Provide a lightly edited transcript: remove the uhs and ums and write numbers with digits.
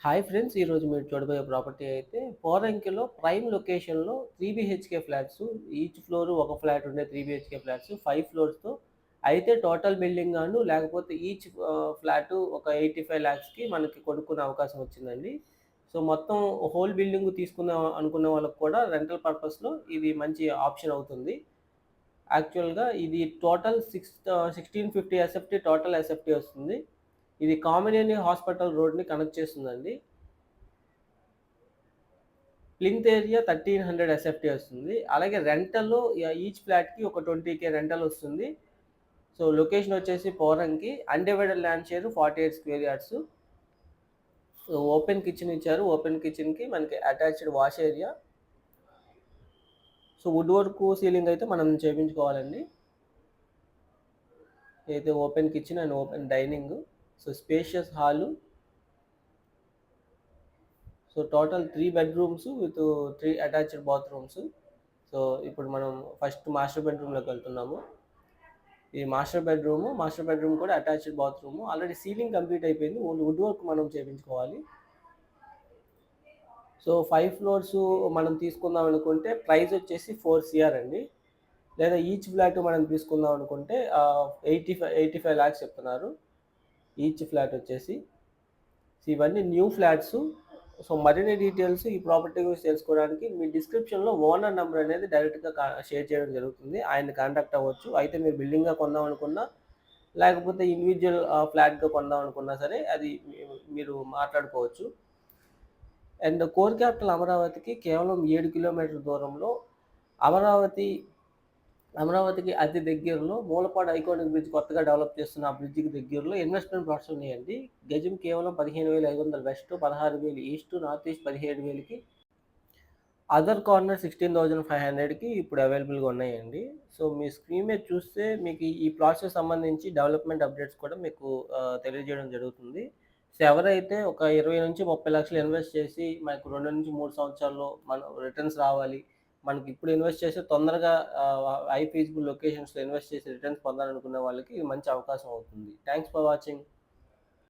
Hi friends. ఈరోజు మీరు చూడబోయే ప్రాపర్టీ అయితే పోరంకిలో ప్రైమ్ లొకేషన్‌లో 3 బీహెచ్‌కే ఫ్లాట్స్. ఈచ్ ఫ్లోర్ ఒక ఫ్లాట్ ఉండే 3 బీహెచ్‌కే ఫ్లాట్స్ 5 ఫ్లోర్స్‌తో అయితే టోటల్ బిల్డింగ్ గాను లేకపోతే ఈచ్ ఫ్లాటు ఒక 85 లాక్స్‌కి మనకి కొనుక్కునే అవకాశం వచ్చిందండి. సో, మొత్తం హోల్ బిల్డింగ్ తీసుకుందాం అనుకునే వాళ్ళకి కూడా రెంటల్ పర్పస్‌లో ఇది మంచి ఆప్షన్ అవుతుంది. యాక్చువల్‌గా ఇది టోటల్ 1650 ఎస్ఎఫ్టీ టోటల్ ఎస్ఎఫ్టీ వస్తుంది. ఇది కామినేని హాస్పిటల్ రోడ్‌ని కనెక్ట్ చేస్తుందండి. ప్లింత్ ఏరియా 1300 ఎస్ఎఫ్టీ వస్తుంది. అలాగే రెంటల్ ఈచ్ ఫ్లాట్‌కి ఒక 20,000 రెంటల్ వస్తుంది. సో, లొకేషన్ వచ్చేసి Poranki. Undivided land share 48 square yards. So, open kitchen ఇచ్చారు. ఓపెన్ కిచెన్‌కి మనకి attached wash area. So, wood work ceiling అయితే మనం చేపించుకోవాలండి. ఇదైతే open kitchen and open dining. So, spacious hall. So, total 3 bedrooms with 3 attached bathrooms. So, ఇప్పుడు మనం first master బెడ్‌రూమ్‌లోకి వెళ్తున్నాము. ఇది మాస్టర్ బెడ్రూమ్ కూడా attached bathroom. Already ceiling complete అయిపోయింది. ఓన్లీ వుడ్ వర్క్ మనం చేపించుకోవాలి. సో, 5 ఫ్లోర్స్ మనం తీసుకుందాం అనుకుంటే ప్రైస్ వచ్చేసి 4 సీఆర్ అండి. లేదా ఈచ్ ఫ్లాట్ మనం తీసుకుందాం అనుకుంటే 85 లాక్స్ చెప్తున్నారు. ఈచ్ ఫ్లాట్ వచ్చేసి. సో, ఇవన్నీ న్యూ ఫ్లాట్స్. సో, మరిన్ని డీటెయిల్స్ ఈ ప్రాపర్టీ గురించి తెలుసుకోవడానికి మీ డిస్క్రిప్షన్‌లో ఓనర్ నంబర్ అనేది డైరెక్ట్‌గా షేర్ చేయడం జరుగుతుంది. ఆయన్ని కాంటాక్ట్ అవ్వచ్చు. అయితే మీరు బిల్డింగ్‌గా కొందాం అనుకున్నా, లేకపోతే ఇండివిడ్యువల్ ఫ్లాట్‌గా కొందాం అనుకున్నా సరే అది మీరు మాట్లాడుకోవచ్చు. అండ్ కోర్ క్యాపిటల్ అమరావతికి కేవలం 7 కిలోమీటర్ల దూరంలో అమరావతి అమరావతికి అతి దగ్గరలో మూలపాడు ఐకానిక్ బ్రిడ్జ్ కొత్తగా డెవలప్ చేస్తున్న ఆ బ్రిడ్జికి దగ్గరలో ఇన్వెస్ట్‌మెంట్ ప్లాట్స్ ఉన్నాయండి. గజం కేవలం 15,500 వెస్ట్, 16,000 ఈస్ట్, నార్త్ ఈస్ట్ 17,000కి, అదర్ కార్నర్ 16,500కి ఇప్పుడు అవైలబుల్‌గా ఉన్నాయండి. సో, మీ స్క్రీన్ మీద చూస్తే మీకు ఈ ప్లాట్స్‌కి సంబంధించి డెవలప్‌మెంట్ అప్డేట్స్ కూడా మీకు తెలియజేయడం జరుగుతుంది. సో, ఎవరైతే ఒక 20-30 లక్షలు ఇన్వెస్ట్ చేసి మనకు 2-3 సంవత్సరాల్లో రిటర్న్స్ రావాలి. మనకి ఇప్పుడు ఇన్వెస్ట్ చేసి తొందరగా హై ఫీజిబుల్ లొకేషన్స్‌లో ఇన్వెస్ట్ చేసి రిటర్న్స్ పొందాలనుకునే వాళ్ళకి ఇది మంచి అవకాశం అవుతుంది. Thanks for watching.